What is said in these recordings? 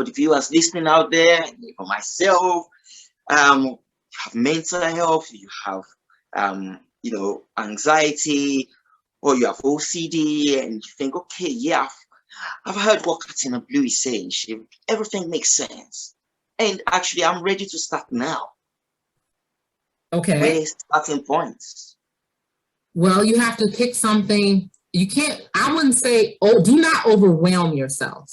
for the viewers listening out there, for myself, you have mental health, you have, anxiety, or you have OCD, and you think, okay, yeah, I've heard what Katina Blue is saying. Everything makes sense. And actually, I'm ready to start now. Okay. Where's starting points? Well, you have to pick something. You can't, I wouldn't say, do not overwhelm yourself.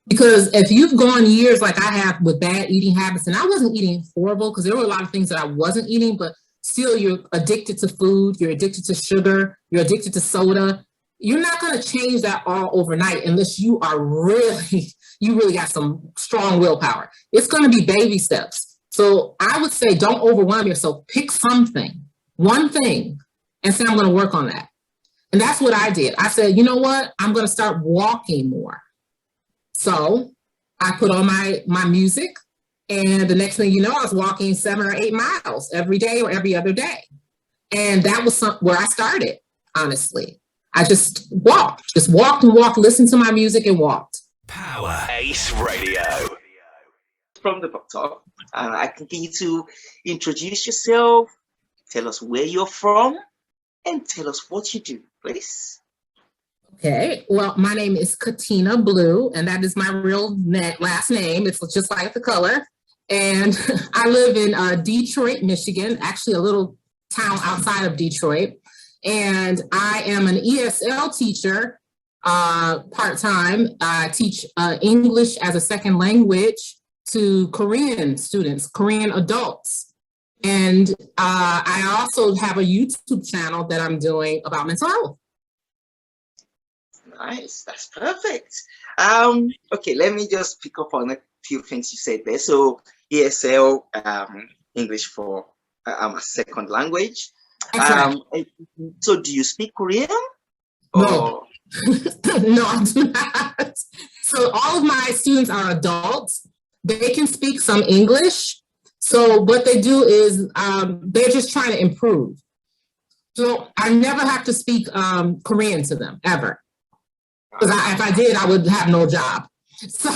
Because if you've gone years like I have with bad eating habits, and I wasn't eating horrible because there were a lot of things that I wasn't eating, but still you're addicted to food, you're addicted to sugar, you're addicted to soda. You're not going to change that all overnight unless you are you really got some strong willpower. It's going to be baby steps. So I would say don't overwhelm yourself. Pick something, one thing, and say, I'm going to work on that. And that's what I did. I said, you know what? I'm going to start walking more. So I put on my music, and the next thing you know, I was walking 7 or 8 miles every day or every other day. And that was where I started, honestly. I just walked and walked, listened to my music and walked. Power Ace Radio. From the top, I can get you to introduce yourself, tell us where you're from, and tell us what you do, please. Okay, well, my name is Katina Blue, and that is my real last name. It's just like the color. And I live in Detroit, Michigan, actually a little town outside of Detroit. And I am an ESL teacher part-time. I teach English as a second language to Korean students, Korean adults. And I also have a YouTube channel that I'm doing about mental health. Nice, that's perfect. Okay, let me just pick up on a few things you said there. So ESL, English for a second language. So do you speak Korean? No. No, I do not. So all of my students are adults. They can speak some English. So what they do is they're just trying to improve. So I never have to speak Korean to them, ever. Because if I did, I would have no job. So,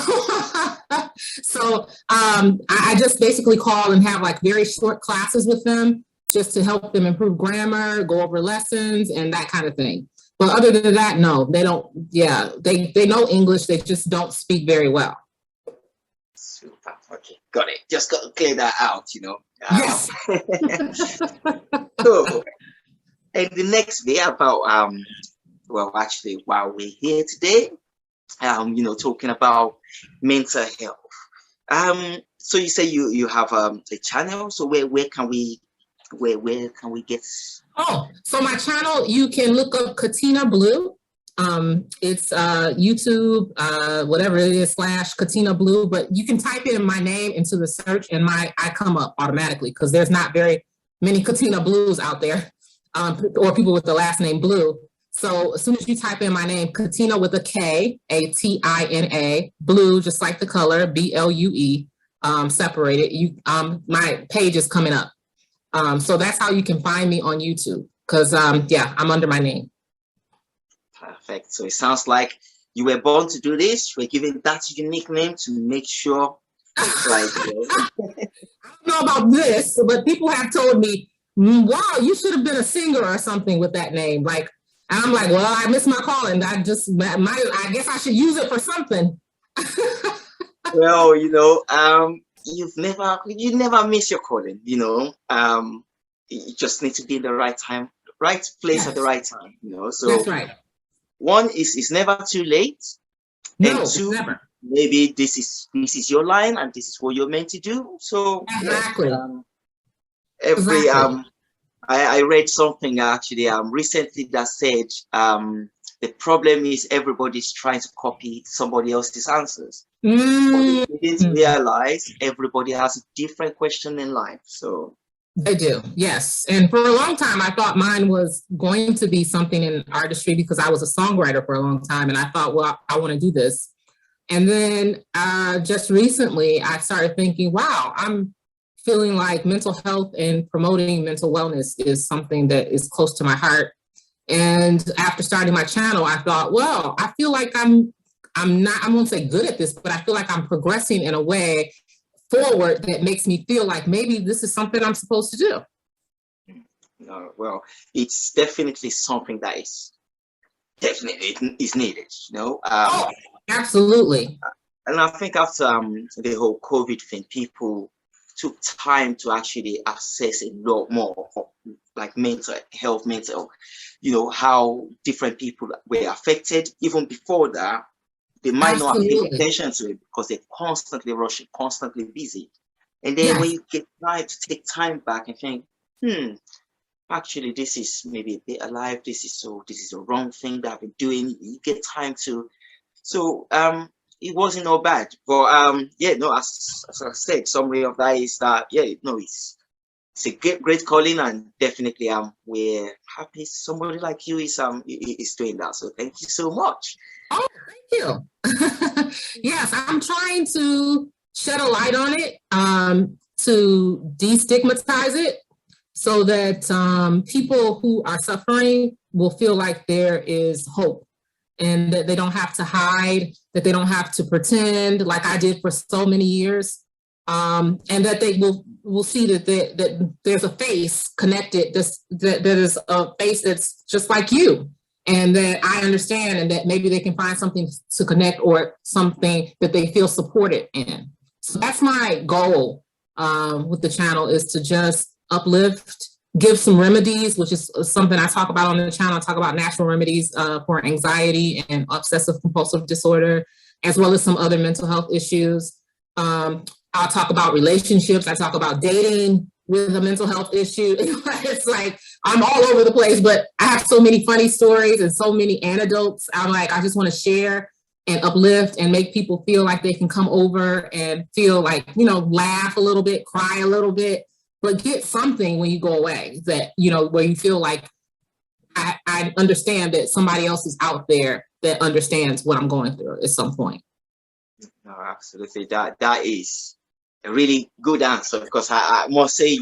I just basically call and have like very short classes with them just to help them improve grammar, go over lessons and that kind of thing. But other than that, no, they don't. Yeah, they know English. They just don't speak very well. Super. Okay, got it. Just got to clear that out, Yes. So, and the next bit about well, actually, while we're here today, talking about mental health. So you say you have a channel. So where can we get? Oh, so my channel, you can look up Katina Blue. It's YouTube, whatever it is, /Katina Blue, but you can type in my name into the search and I come up automatically because there's not very many Katina Blues out there, or people with the last name Blue. So as soon as you type in my name, Katina with a K, A-T-I-N-A, Blue, just like the color, B-L-U-E, separated, my page is coming up. So that's how you can find me on YouTube because, yeah, I'm under my name. Perfect. So it sounds like you were born to do this. You were given that unique name to make sure it's like, I don't know about this, but people have told me, wow, you should have been a singer or something with that name. And I'm like, well, I missed my calling. I guess I should use it for something. Well, you never miss your calling, You just need to be in the right time, right place at the right time, So that's right. One is it's never too late. No, and two, never. Maybe this is your line and this is what you're meant to do. So exactly. I read something actually recently that said the problem is everybody's trying to copy somebody else's answers. But they didn't realize everybody has a different question in life. So they do, yes. And for a long time, I thought mine was going to be something in artistry because I was a songwriter for a long time. And I thought, well, I want to do this. And then just recently, I started thinking, wow, I'm feeling like mental health and promoting mental wellness is something that is close to my heart. And after starting my channel, I thought, well, I feel like I'm I won't say good at this, but I feel like I'm progressing in a way forward that makes me feel like maybe this is something I'm supposed to do. Well, it's definitely something that is definitely is needed, Oh, absolutely. And I think after the whole COVID thing, people took time to actually assess a lot more of, like, mental health, how different people were affected. Even before that, they might not have paid attention to it because they're constantly rushing, constantly busy. And then when you get time to take time back and think, actually, this is maybe a bit alive. This is a wrong thing that I've been doing. You get time to, it wasn't all bad. But as I said, summary of that is that it's a great calling, and definitely we're happy somebody like you is doing that. So thank you so much. Oh, thank you. Yes, I'm trying to shed a light on it, to destigmatize it, so that people who are suffering will feel like there is hope, and that they don't have to hide, that they don't have to pretend like I did for so many years, and that they will see that there's a face connected, that is a face that's just like you, and that I understand, and that maybe they can find something to connect, or something that they feel supported in. So that's my goal with the channel, is to just uplift, give some remedies, which is something I talk about on the channel. I talk about natural remedies for anxiety and obsessive compulsive disorder, as well as some other mental health issues. I'll talk about relationships. I talk about dating with a mental health issue. It's like I'm all over the place, but I have so many funny stories and so many anecdotes. I just want to share and uplift and make people feel like they can come over and feel like, laugh a little bit, cry a little bit, but get something when you go away, that, where you feel like I understand that somebody else is out there that understands what I'm going through at some point. No, absolutely. That is a really good answer, because I must say,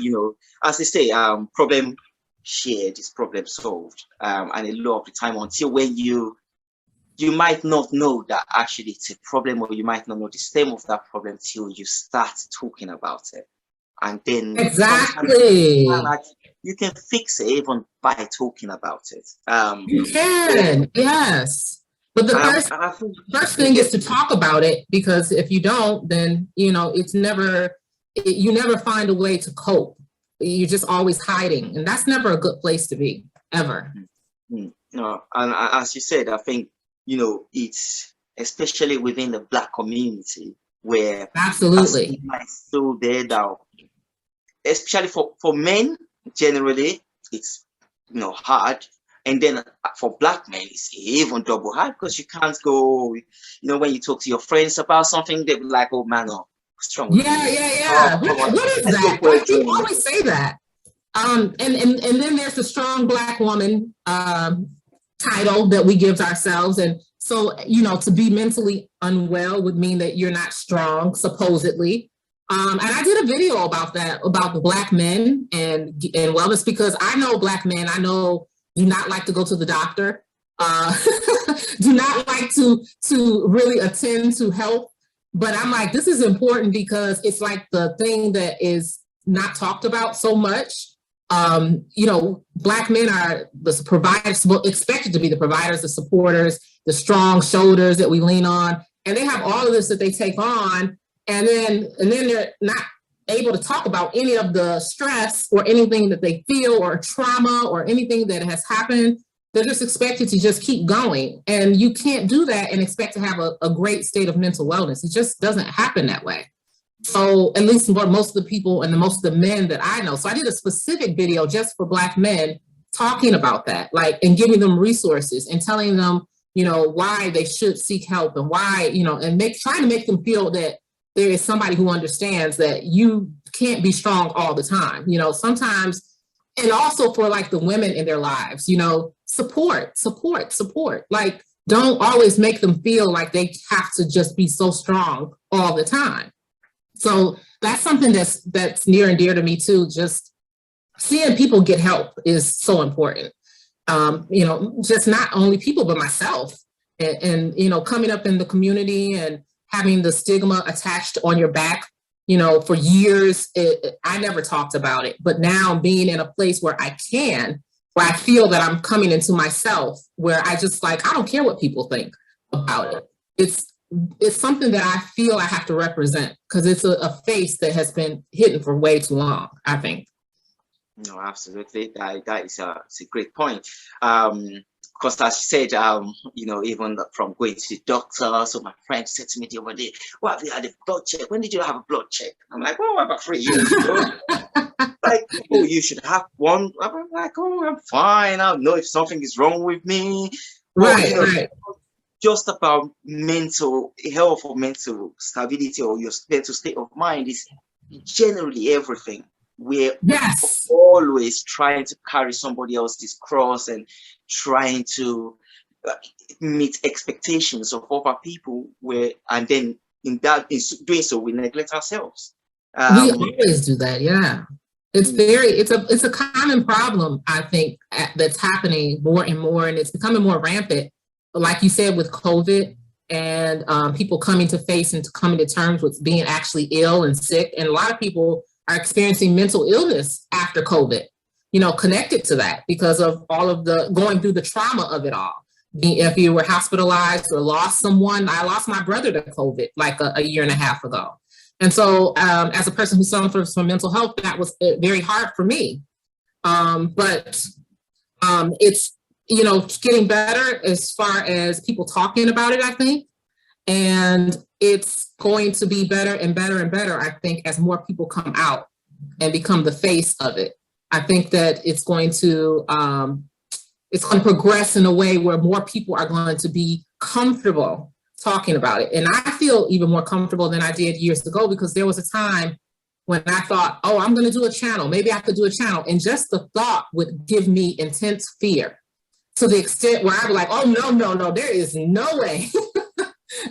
as they say, problem shared is problem solved. And a lot of the time, until when you might not know that actually it's a problem, or you might not know the stem of that problem till you start talking about it. And then exactly, you can fix it even by talking about it. You can, yes. But the first thing is to talk about it, because if you don't, then it's you never find a way to cope. You're just always hiding, and that's never a good place to be, ever. No, and as you said, I think it's especially within the Black community where absolutely it's still there now. Especially for men, generally, it's hard, and then for Black men, it's even double hard, because you can't go. When you talk to your friends about something, they'll be like, "Oh man, what's wrong with you?" Yeah. What is that? Like, people always say that. And then there's the strong Black woman title that we give ourselves, and so to be mentally unwell would mean that you're not strong, supposedly. And I did a video about that, about the Black men and wellness, because I know Black men, do not like to go to the doctor, do not like to really attend to health. But I'm like, this is important, because it's like the thing that is not talked about so much. Black men are the providers, expected to be the providers, the supporters, the strong shoulders that we lean on. And they have all of this that they take on. And then they're not able to talk about any of the stress or anything that they feel, or trauma, or anything that has happened. They're just expected to just keep going. And you can't do that and expect to have a great state of mental wellness. It just doesn't happen that way. So at least for most of the people and most of the men that I know. So I did a specific video just for Black men, talking about that, and giving them resources and telling them, why they should seek help, and why, and trying to make them feel that there is somebody who understands that you can't be strong all the time, sometimes. And also for the women in their lives, support. Like, don't always make them feel like they have to just be so strong all the time. So that's something that's near and dear to me too. Just seeing people get help is so important. Just not only people, but myself. and you know, coming up in the community and having the stigma attached on your back, you know, for years, I never talked about it. But now being in a place where I feel that I'm coming into myself, where I just like, I don't care what people think about it. It's something that I feel I have to represent, because it's a face that has been hidden for way too long, I think. No, absolutely. That is it's a great point. Because as you said, you know, even from going to the doctor, so my friend said to me the other day, well, have you had a blood check? When did you have a blood check? I'm like, oh, about 3 years ago. Like, oh, you should have one. I'm like, oh, I'm fine. I'll know if something is wrong with me. Right, you know, right. Just about mental health or mental stability or your mental state of mind is generally everything. We're always trying to carry somebody else's cross and trying to meet expectations of other people, and then in doing so, we neglect ourselves. We always do that, yeah. It's a common problem, I think, that's happening more and more, and it's becoming more rampant. Like you said, with COVID and people coming to terms with being actually ill and sick, and a lot of people are experiencing mental illness after COVID, you know, connected to that because of all of the going through the trauma of it all. If you were hospitalized or lost someone, I lost my brother to COVID like a year and a half ago. And so as a person who suffers from mental health, that was very hard for me. But it's, you know, getting better as far as people talking about it, I think. And it's going to be better and better and better, I think, as more people come out and become the face of it. I think that it's going to progress in a way where more people are going to be comfortable talking about it. And I feel even more comfortable than I did years ago, because there was a time when I thought, oh, I'm going to do a channel. Maybe I could do a channel. And just the thought would give me intense fear, to the extent where I'd be like, oh, no, there is no way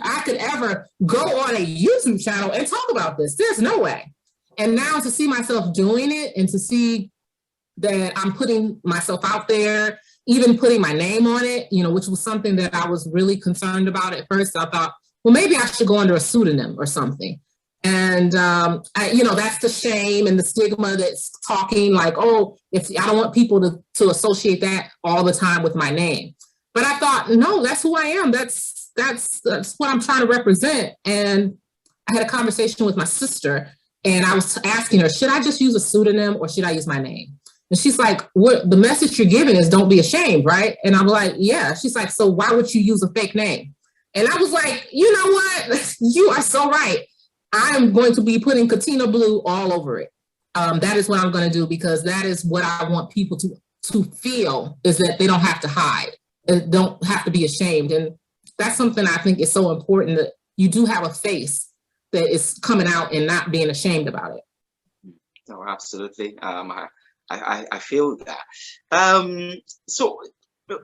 I could ever go on a YouTube channel and talk about this. There's no way. And now to see myself doing it and to see that I'm putting myself out there, even putting my name on it, you know, which was something that I was really concerned about at first. I thought, well, maybe I should go under a pseudonym or something. And, you know, that's the shame and the stigma that's talking like, oh, if I don't want people to associate that all the time with my name. But I thought, no, that's who I am. That's what I'm trying to represent. And I had a conversation with my sister, and I was asking her, should I just use a pseudonym or should I use my name? And she's like, what the message you're giving is don't be ashamed, right? And I'm like, yeah. She's like, so why would you use a fake name? And I was like, you know what? You are so right. I'm going to be putting Katina Blue all over it. That is what I'm going to do, because that is what I want people to feel, is that they don't have to hide and don't have to be ashamed. And that's something I think is so important, that you do have a face that is coming out and not being ashamed about it. No, absolutely. I feel that. So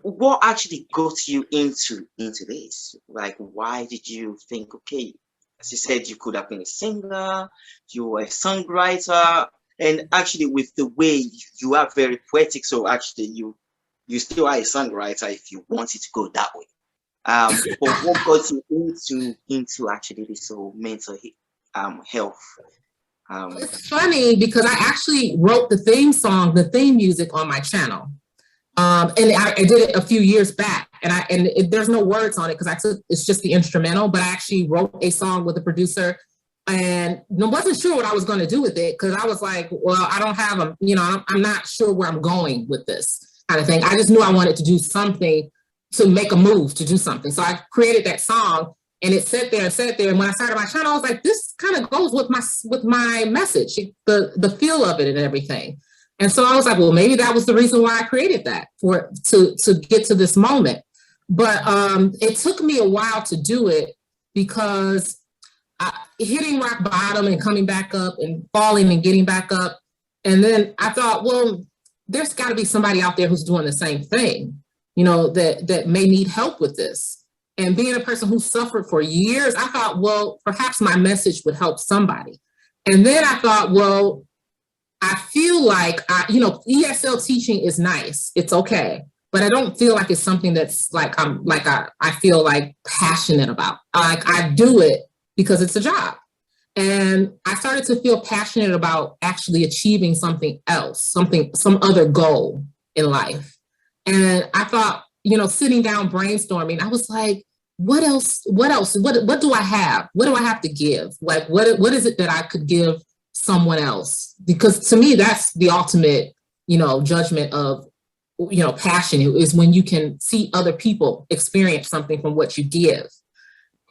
what actually got you into this? Like, why did you think, okay, as you said, you could have been a singer, you were a songwriter, and actually with the way you are very poetic, so actually you still are a songwriter if you wanted to go that way. But what got you into actually this whole mental health? It's funny because I actually wrote the theme music on my channel. And I did it a few years back, and there's no words on it because it's just the instrumental, but I actually wrote a song with a producer and wasn't sure what I was going to do with it, because I was like, well, I don't have I'm not sure where I'm going with this kind of thing. I just knew I wanted to do something, to make a move, to do something. So I created that song, and it sat there. And when I started my channel, I was like, this kind of goes with my message, the feel of it and everything. And so I was like, well, maybe that was the reason why I created that, to get to this moment. But it took me a while to do it, because hitting rock bottom and coming back up and falling and getting back up. And then I thought, well, there's got to be somebody out there who's doing the same thing, that may need help with this. And being a person who suffered for years, I thought, well, perhaps my message would help somebody. And then I thought, well, I feel like, ESL teaching is nice. It's okay. but I don't feel like it's something that's like, I feel like passionate about. Like I do it because it's a job. And I started to feel passionate about actually achieving something else, some other goal in life. And I thought, sitting down brainstorming, I was like, what else? What do I have? What do I have to give? Like, what is it that I could give someone else? Because to me, that's the ultimate, judgment of, passion is when you can see other people experience something from what you give.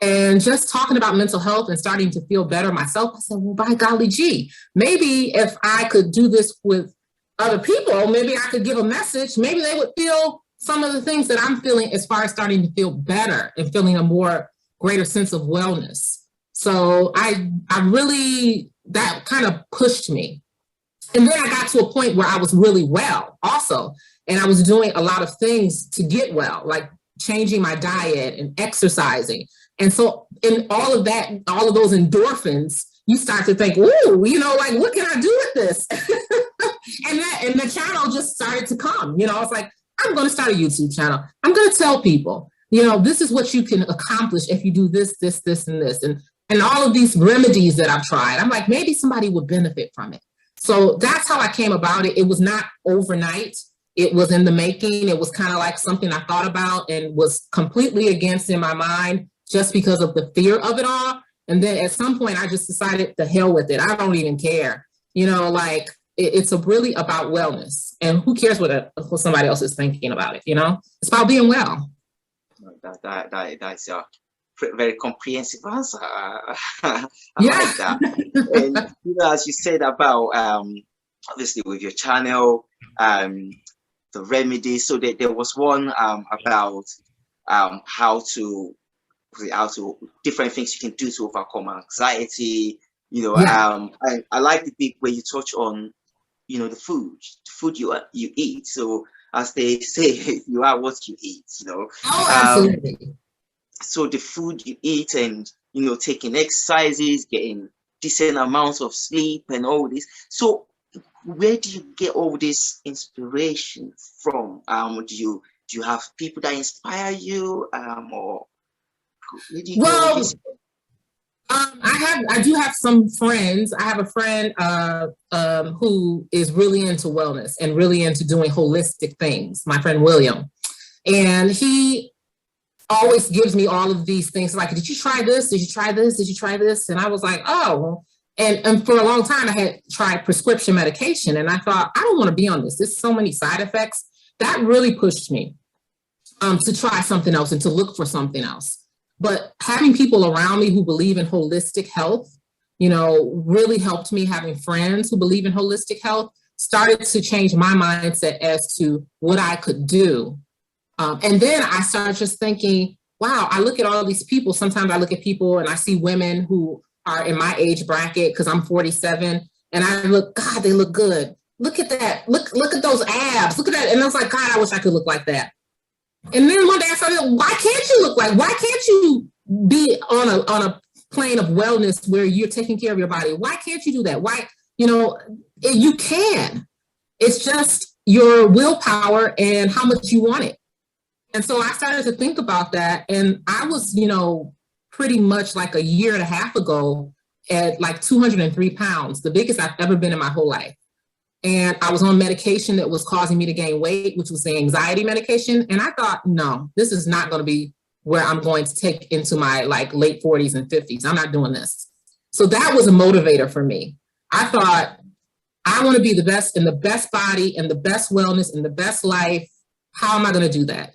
And just talking about mental health and starting to feel better myself, I said, well, by golly gee, maybe if I could do this with other people, maybe I could give a message, maybe they would feel some of the things that I'm feeling as far as starting to feel better and feeling a greater sense of wellness. So I really, that kind of pushed me. And then I got to a point where I was really well also. And I was doing a lot of things to get well, like changing my diet and exercising. And so in all of that, all of those endorphins, you start to think, ooh, like, what can I do with this? and the channel just started to come. It's like, I'm going to start a YouTube channel. I'm going to tell people, this is what you can accomplish if you do this, this, this, and this. And all of these remedies that I've tried, I'm like, maybe somebody would benefit from it. So that's how I came about it. It was not overnight. It was in the making. It was kind of like something I thought about and was completely against in my mind just because of the fear of it all. And then at some point, I just decided to hell with it. I don't even care. It's really about wellness. And who cares what somebody else is thinking about it, It's about being well. That's a very comprehensive answer. I Yeah. like that. And, as you said about, obviously with your channel, the remedies. So there was one about how to different things you can do to overcome anxiety. I like the bit where you touch on, the food you eat. So as they say, you are what you eat. Oh, absolutely. So the food you eat and taking exercises, getting decent amounts of sleep and all this. So where do you get all this inspiration from? Do you have people that inspire you, or where do you get all this? I do have some friends. I have a friend who is really into wellness and really into doing holistic things. My friend William, and he always gives me all of these things. Like, did you try this? Did you try this? Did you try this? And I was like, oh. And for a long time, I had tried prescription medication, and I thought, I don't want to be on this. There's so many side effects. That really pushed me to try something else and to look for something else. But having people around me who believe in holistic health, really helped me. Having friends who believe in holistic health started to change my mindset as to what I could do. And then I started just thinking, wow, I look at all these people. Sometimes I look at people and I see women who are in my age bracket because I'm 47, and I look, God, they look good. Look at that. Look at those abs. Look at that. And I was like, God, I wish I could look like that. And then one day I started, why can't you look like? Why can't you be on a plane of wellness where you're taking care of your body? Why can't you do that? Why, you can. It's just your willpower and how much you want it. And so I started to think about that. And I was, pretty much like a year and a half ago at like 203 pounds, the biggest I've ever been in my whole life. And I was on medication that was causing me to gain weight, which was the anxiety medication. And I thought, no, this is not going to be where I'm going to take into my like late 40s and 50s. I'm not doing this. So that was a motivator for me. I thought, I want to be the best in the best body and the best wellness and the best life. How am I going to do that?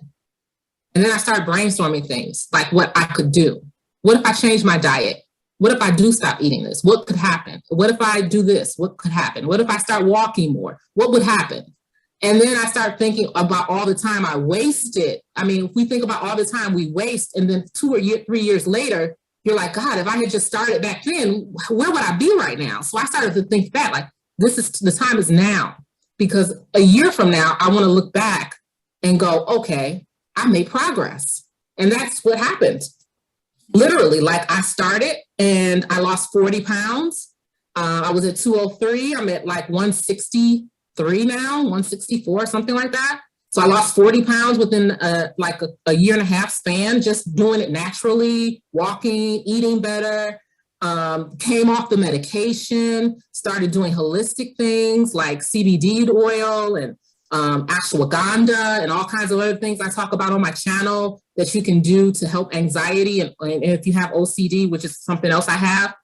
And then I started brainstorming things like what I could do. What if I change my diet? What if I do stop eating this? What could happen? What if I do this? What could happen? What if I start walking more? What would happen? And then I start thinking about all the time I wasted. I mean, if we think about all the time we waste, and then 2 or 3 years later, you're like, God, if I had just started back then, where would I be right now? So I started to think that like, the time is now, because a year from now, I want to look back and go, okay, I made progress. And that's what happened. Literally, like I started and I lost 40 pounds. I was at 203. I'm at like 163 now, 164, something like that. So I lost 40 pounds within a year and a half span, just doing it naturally, walking, eating better, came off the medication, started doing holistic things like CBD oil and ashwagandha and all kinds of other things I talk about on my channel that you can do to help anxiety. And if you have OCD, which is something else I have.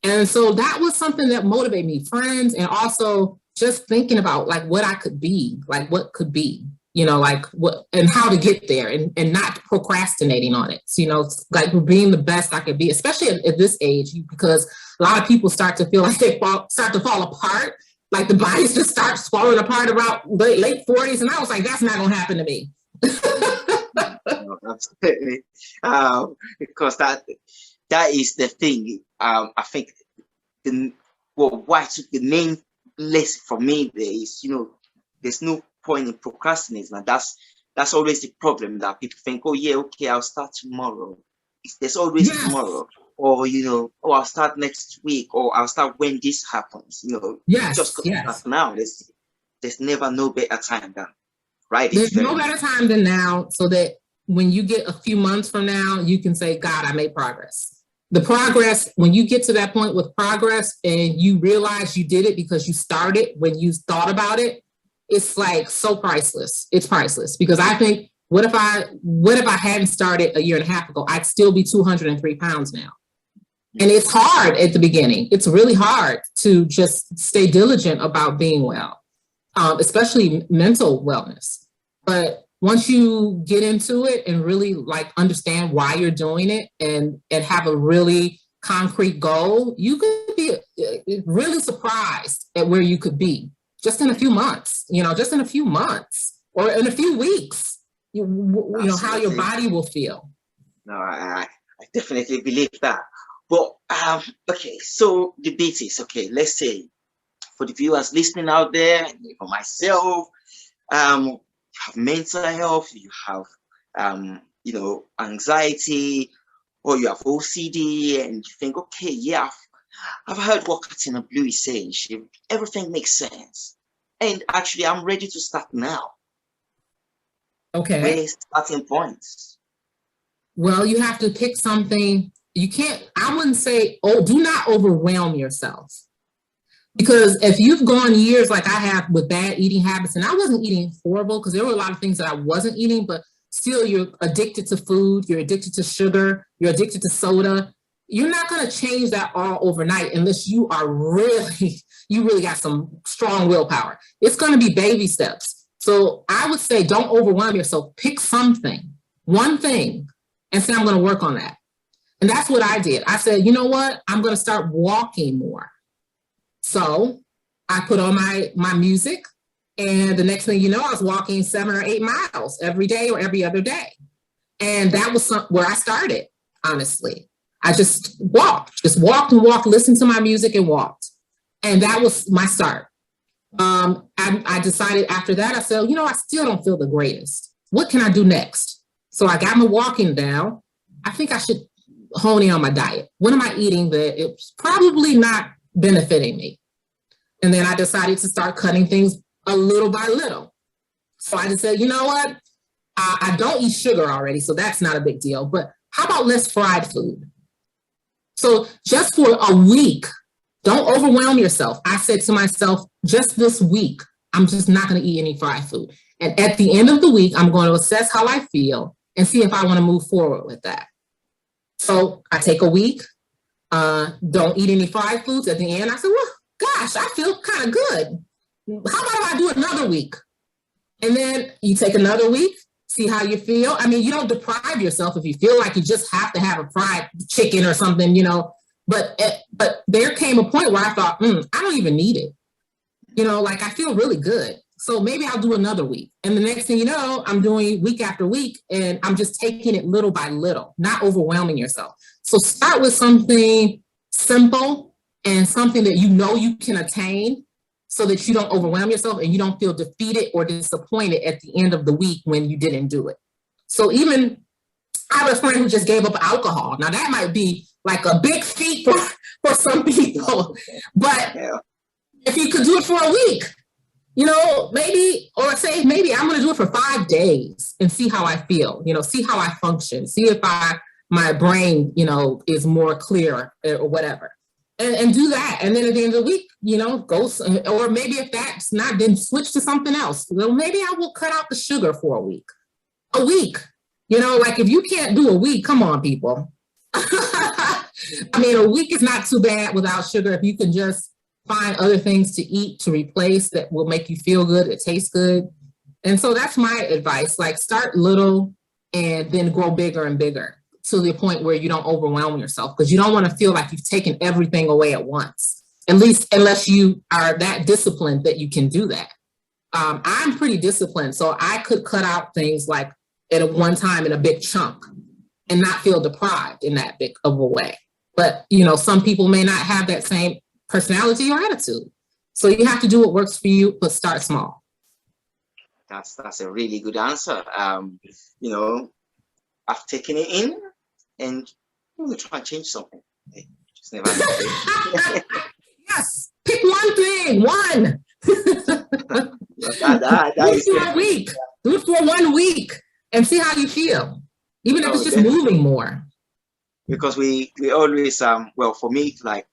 And so that was something that motivated me, friends, and also just thinking about like what I could be, like what could be, you know, like what and how to get there and not procrastinating on it. So, you know, like being the best I could be, especially at this age, because a lot of people start to feel like they start to fall apart. Like the bodies just start falling apart about late 40s. And I was like, that's not going to happen to me. No, absolutely. Because that is the thing. I think why took the main lesson for me there is, you know, there's no point in procrastinating. And that's always the problem, that people think, oh yeah, okay, I'll start tomorrow. There's always tomorrow, or you know, oh, I'll start next week, or I'll start when this happens. You know, just start now. There's never no better time than right. There's no better time than now, so that when you get a few months from now, you can say, God, I made progress. The progress, when you get to that point with progress and you realize you did it because you started when you thought about it, it's like so priceless. It's priceless, because I think, what if I hadn't started a year and a half ago? I'd still be 203 pounds now. And it's hard at the beginning. It's really hard to just stay diligent about being well, especially mental wellness. But once you get into it and really like understand why you're doing it and have a really concrete goal, you could be really surprised at where you could be just in a few months, you know, just in a few months or in a few weeks, you know, how your body will feel. No, I definitely believe that. But, okay, so the bit is, okay, let's say for the viewers listening out there, for myself, you have mental health, you have, you know, anxiety, or you have OCD, and you think, okay, yeah, I've heard what Katina Blue is saying. Everything makes sense. And actually, I'm ready to start now. Okay. Where's starting points? Well, you have to pick something. You can't, I wouldn't say, oh, do not overwhelm yourself. Because if you've gone years like I have with bad eating habits, and I wasn't eating horrible because there were a lot of things that I wasn't eating, but still you're addicted to food, you're addicted to sugar, you're addicted to soda. You're not going to change that all overnight unless you really got some strong willpower. It's going to be baby steps. So I would say don't overwhelm yourself. Pick something, one thing, and say, I'm going to work on that. And that's what I did. I said, you know what? I'm going to start walking more. So I put on my music, and the next thing you know, I was walking 7 or 8 miles every day or every other day. And that was where I started, honestly. I just walked and walked, listened to my music and walked. And that was my start. I decided after that, I said, you know, I still don't feel the greatest. What can I do next? So I got my walking down. I think I should hone in on my diet. What am I eating that it's probably not benefiting me? And then I decided to start cutting things a little by little. So I just said, you know what? I don't eat sugar already, so that's not a big deal. But how about less fried food? So just for a week, don't overwhelm yourself. I said to myself, just this week, I'm just not going to eat any fried food. And at the end of the week, I'm going to assess how I feel and see if I want to move forward with that. So I take a week, don't eat any fried foods. At the end, I said, well, gosh, I feel kind of good. How about if I do another week? And then you take another week, see how you feel. I mean, you don't deprive yourself if you feel like you just have to have a fried chicken or something, you know. But there came a point where I thought, I don't even need it. You know, like I feel really good. So maybe I'll do another week. And the next thing you know, I'm doing week after week, and I'm just taking it little by little, not overwhelming yourself. So start with something simple and something that you know you can attain so that you don't overwhelm yourself and you don't feel defeated or disappointed at the end of the week when you didn't do it. So even I have a friend who just gave up alcohol. Now that might be like a big feat for some people, but if you could do it for a week, maybe, or say maybe I'm going to do it for 5 days and see how I feel, see how I function, see if my brain, is more clear or whatever. And do that. And then at the end of the week, go, or maybe if that's not, then switch to something else. Well, maybe I will cut out the sugar for a week. Like if you can't do a week, come on, people. I mean, a week is not too bad without sugar. If you can just find other things to eat to replace that will make you feel good, it tastes good. And so that's my advice. Like start little and then grow bigger and bigger to the point where you don't overwhelm yourself, because you don't want to feel like you've taken everything away at once, at least unless you are that disciplined that you can do that. I'm pretty disciplined, so I could cut out things like at one time in a big chunk and not feel deprived in that big of a way. But, some people may not have that same personality or attitude. So you have to do what works for you, but start small. That's a really good answer. I've taken it in and I'm going to try and change something. Just never Yes, pick one thing, one. Do it for a week. Do it for 1 week and see how you feel, even if it's just moving more. Because we always for me, like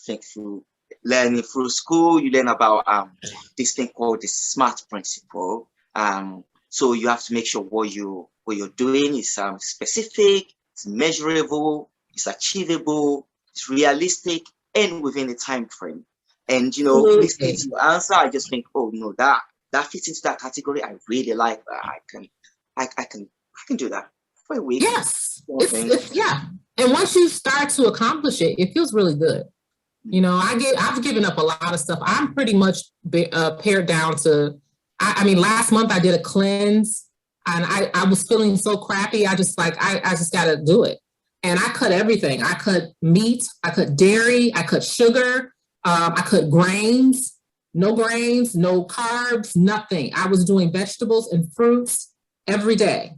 think through learning through school, you learn about this thing called the SMART principle. So you have to make sure what you're doing is specific, it's measurable, it's achievable, it's realistic, and within a time frame. And listening to your answer, I just think, oh no, that fits into that category. I really like that. I can do that for a week. Yes, yeah. And once you start to accomplish it, it feels really good. I've given up a lot of stuff. I'm pretty much pared down to. I mean, last month I did a cleanse, and I was feeling so crappy. I just got to do it. And I cut everything. I cut meat, I cut dairy, I cut sugar, I cut grains, no carbs, nothing. I was doing vegetables and fruits every day.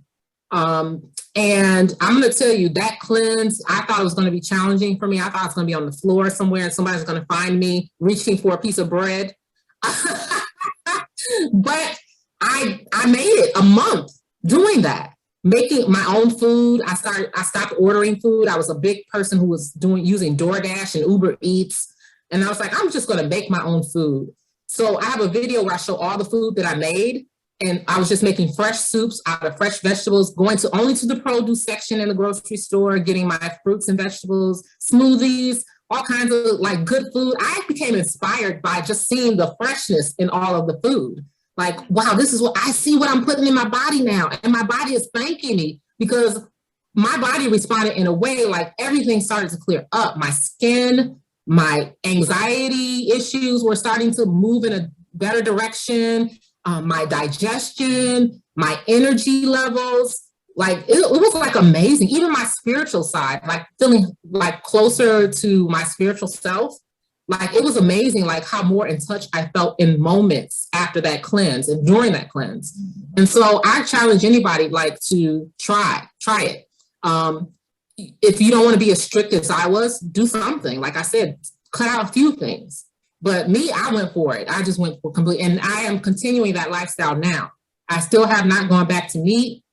And I'm going to tell you that cleanse, I thought it was going to be challenging for me. I thought I was going to be on the floor somewhere and somebody's going to find me reaching for a piece of bread. But I made it a month doing that, making my own food. I stopped ordering food. I was a big person who was using DoorDash and Uber Eats. And I was like, I'm just going to make my own food. So I have a video where I show all the food that I made. And I was just making fresh soups out of fresh vegetables, going only to the produce section in the grocery store, getting my fruits and vegetables, smoothies, all kinds of like good food. I became inspired by just seeing the freshness in all of the food. Like, wow, this is what I see what I'm putting in my body now. And my body is thanking me because my body responded in a way like everything started to clear up. My skin, my anxiety issues were starting to move in a better direction. My digestion, my energy levels, like it was like amazing. Even my spiritual side, like feeling like closer to my spiritual self. Like it was amazing, like how more in touch I felt in moments after that cleanse and during that cleanse. And so I challenge anybody like to try it. If you don't want to be as strict as I was, do something. Like I said, cut out a few things. But me, I went for it. I just went for complete, and I am continuing that lifestyle now. I still have not gone back to meat.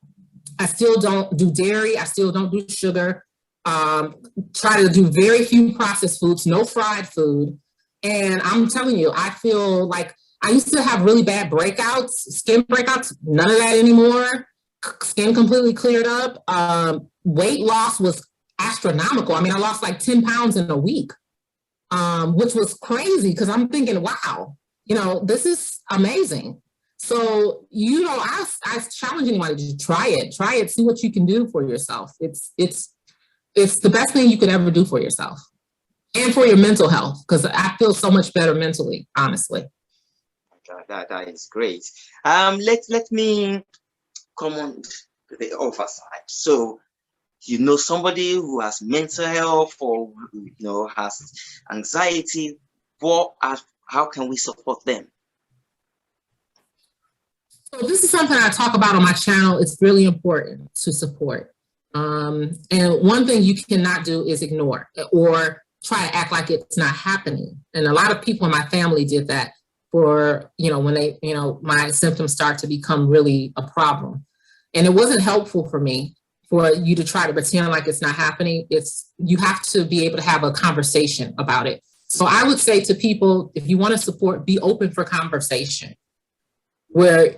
I still don't do dairy. I still don't do sugar. Try to do very few processed foods, no fried food. And I'm telling you, I feel like I used to have really bad breakouts, skin breakouts, none of that anymore. Skin completely cleared up. Weight loss was astronomical. I mean, I lost like 10 pounds in a week. Which was crazy because I'm thinking, wow, this is amazing. So, I challenge anybody to try it, see what you can do for yourself. It's the best thing you could ever do for yourself and for your mental health, because I feel so much better mentally, honestly. That is great. Let me come on to the other side. So, somebody who has mental health or has anxiety, how can we support them? So this is something I talk about on my channel. It's really important to support. And one thing you cannot do is ignore or try to act like it's not happening. And a lot of people in my family did that. for, when they, my symptoms start to become really a problem. And it wasn't helpful for me for you to try to pretend like it's not happening. You have to be able to have a conversation about it. So I would say to people, if you want to support, be open for conversation, where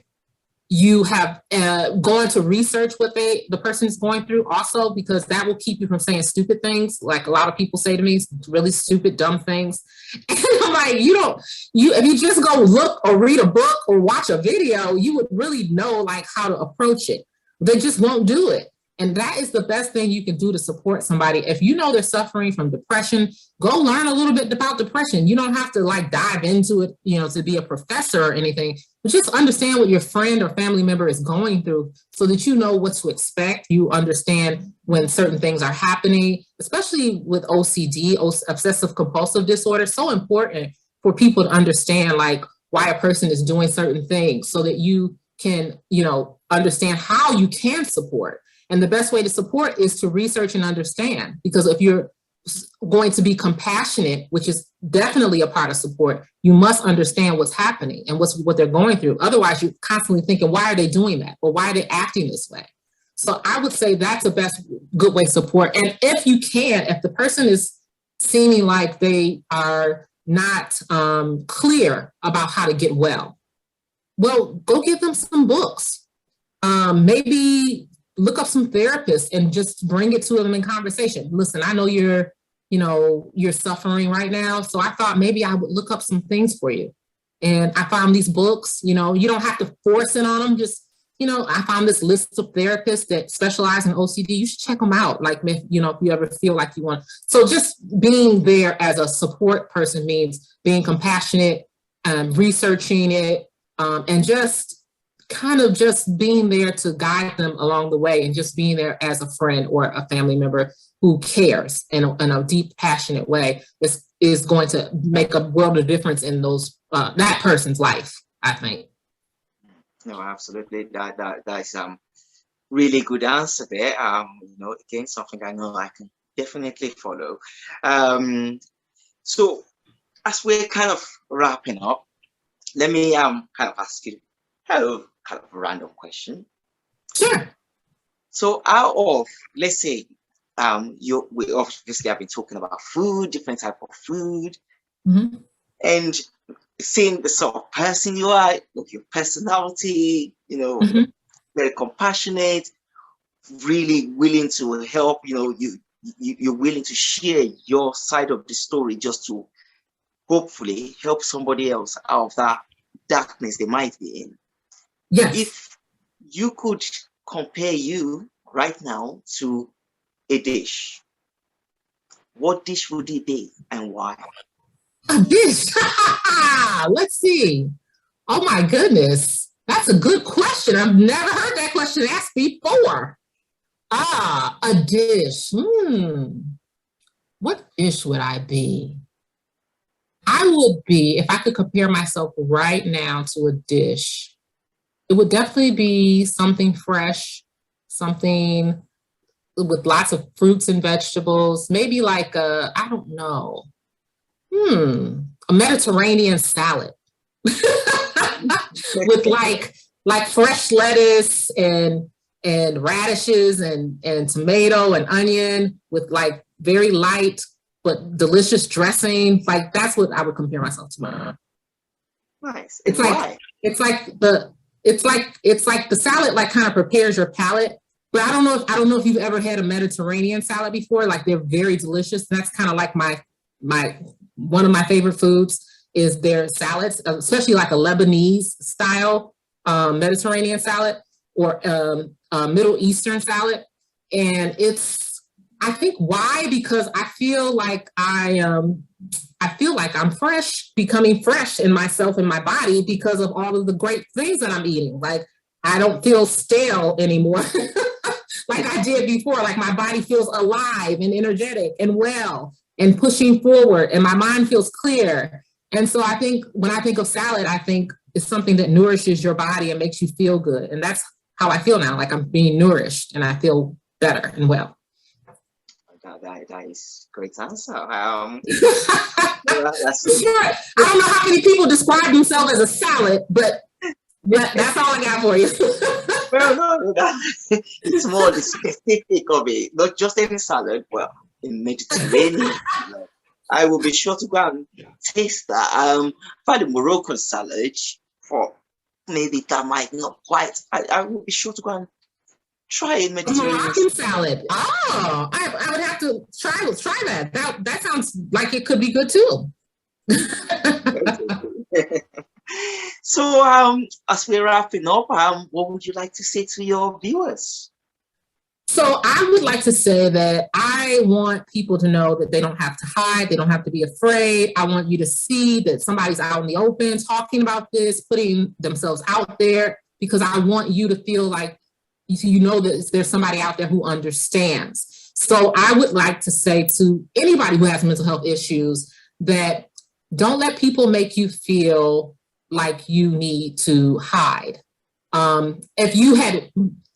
you have gone to research what the person is going through also, because that will keep you from saying stupid things. Like a lot of people say to me, really stupid, dumb things. And I'm like, if you just go look or read a book or watch a video, you would really know like how to approach it. They just won't do it. And that is the best thing you can do to support somebody. If you know they're suffering from depression, go learn a little bit about depression. You don't have to like dive into it, to be a professor or anything, but just understand what your friend or family member is going through so that you know what to expect. You understand when certain things are happening, especially with OCD, obsessive compulsive disorder. So important for people to understand like why a person is doing certain things so that you can, understand how you can support. And the best way to support is to research and understand, because if you're going to be compassionate, which is definitely a part of support, you must understand what's happening and what they're going through. Otherwise, you're constantly thinking, why are they doing that? Or why are they acting this way? So I would say that's the best good way to support. And if you can, if the person is seeming like they are not clear about how to get well, go give them some books. Maybe look up some therapists and just bring it to them in conversation. Listen, I know you're suffering right now. So I thought maybe I would look up some things for you. And I found these books, you don't have to force it on them. Just, I found this list of therapists that specialize in OCD. You should check them out. Like, if you ever feel like you want. So just being there as a support person means being compassionate, researching it, and just kind of just being there to guide them along the way, and just being there as a friend or a family member who cares in a deep, passionate way is going to make a world of difference in that person's life, I think. No, absolutely. That's really good answer there. Again, something I know I can definitely follow. So as we're kind of wrapping up, let me kind of ask you kind of a random question. Sure. So out of, let's say, we obviously have been talking about food, different type of food, and seeing the sort of person you are, like your personality, very compassionate, really willing to help. You're willing to share your side of the story just to hopefully help somebody else out of that darkness they might be in. Yes. If you could compare you right now to a dish, what dish would it be and why? A dish. Let's see. Oh my goodness. That's a good question. I've never heard that question asked before. A dish. What dish would I be? I would be, if I could compare myself right now to a dish, it would definitely be something fresh, something with lots of fruits and vegetables, maybe like a Mediterranean salad with like fresh lettuce and radishes and tomato and onion with like very light but delicious dressing. Like that's what I would compare myself to. Nice. It's like the salad like kind of prepares your palate. But I don't know if you've ever had a Mediterranean salad before. Like they're very delicious. That's kind of like my one of my favorite foods is their salads, especially like a Lebanese style Mediterranean salad or Middle Eastern salad. And I think why? Because I feel like I'm fresh, becoming fresh in myself and my body because of all of the great things that I'm eating. Like I don't feel stale anymore like I did before. Like my body feels alive and energetic and well and pushing forward, and my mind feels clear. And so I think when I think of salad, I think it's something that nourishes your body and makes you feel good. And that's how I feel now. Like I'm being nourished and I feel better and well. That is great answer. That's Sure. I don't know how many people describe themselves as a salad, but that's all I got for you. well, no, it's more the specific of it, not just any salad. Well, in Mediterranean, I will be sure to go and taste that. For the Moroccan salad, for maybe that might not quite. I will be sure to go and try a Mediterranean Moroccan salad. Oh, I would have to try that. That sounds like it could be good too. So, as we're wrapping up, what would you like to say to your viewers? So I would like to say that I want people to know that they don't have to hide. They don't have to be afraid. I want you to see that somebody's out in the open talking about this, putting themselves out there, because I want you to feel like you know that there's somebody out there who understands. So I would like to say to anybody who has mental health issues that don't let people make you feel like you need to hide. If you had,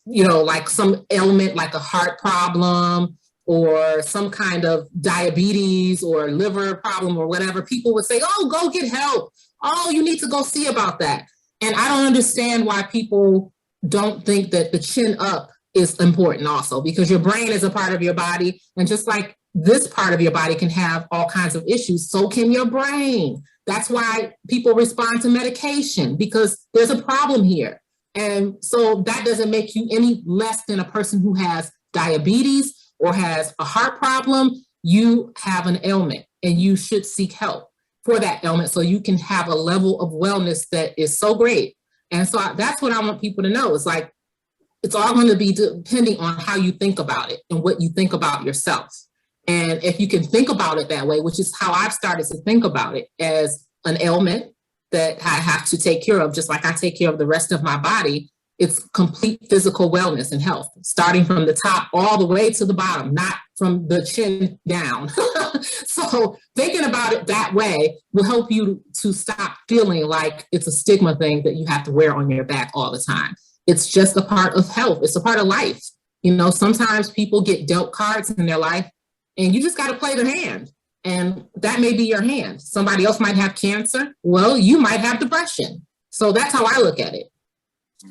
like some ailment, like a heart problem or some kind of diabetes or liver problem or whatever, people would say, oh, go get help. Oh, you need to go see about that. And I don't understand why people don't think that the chin up is important also, because your brain is a part of your body. And just like this part of your body can have all kinds of issues, so can your brain. That's why people respond to medication, because there's a problem here. And so that doesn't make you any less than a person who has diabetes or has a heart problem. You have an ailment and you should seek help for that ailment so you can have a level of wellness that is so great. And so that's what I want people to know. It's like, it's all going to be depending on how you think about it and what you think about yourself. And if you can think about it that way, which is how I've started to think about it, as an ailment that I have to take care of, just like I take care of the rest of my body, it's complete physical wellness and health, starting from the top all the way to the bottom, not from the chin down. So thinking about it that way will help you to stop feeling like it's a stigma thing that you have to wear on your back all the time. It's just a part of health. It's a part of life. Sometimes people get dealt cards in their life and you just got to play the hand. And that may be your hand. Somebody else might have cancer. Well, you might have depression. So that's how I look at it.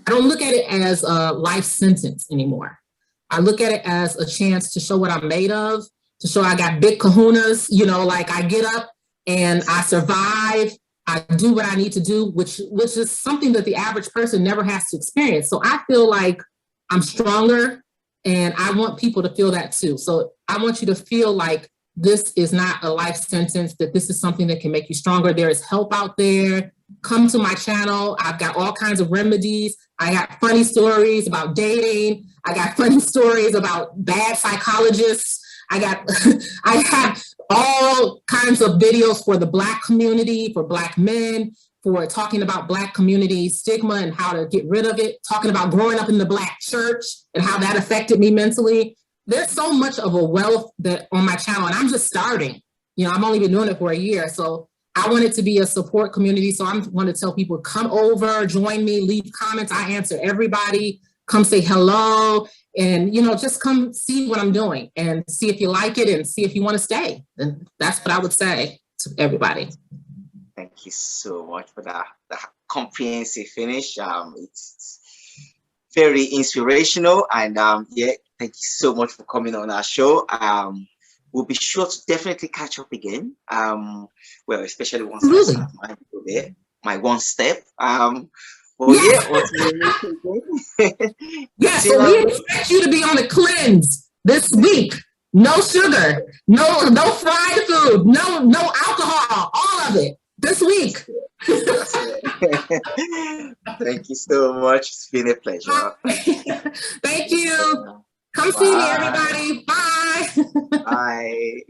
I don't look at it as a life sentence anymore. I look at it as a chance to show what I'm made of, to show I got big kahunas, like I get up and I survive. I do what I need to do, which is something that the average person never has to experience. So I feel like I'm stronger, and I want people to feel that too. So I want you to feel like this is not a life sentence, that this is something that can make you stronger. There is help out there. Come to my channel. I've got all kinds of remedies. I got funny stories about dating. I got funny stories about bad psychologists. I have all kinds of videos for the Black community, for Black men, for talking about Black community stigma and how to get rid of it, talking about growing up in the Black church and how that affected me mentally. There's so much of a wealth that on my channel, and I'm just starting. I've only been doing it for a year. So I want it to be a support community. So I want to tell people, come over, join me, leave comments. I answer everybody. Come say hello, and just come see what I'm doing and see if you like it and see if you want to stay. And that's what I would say to everybody. Thank you so much for that comprehensive finish. It's very inspirational, and thank you so much for coming on our show. We'll be sure to definitely catch up again. Especially once I start my one step. Yes, so we expect you to be on a cleanse this week. No sugar, no fried food, no alcohol, all of it this week. Thank you so much. It's been a pleasure. Thank you. Come see me, everybody. Bye. Bye.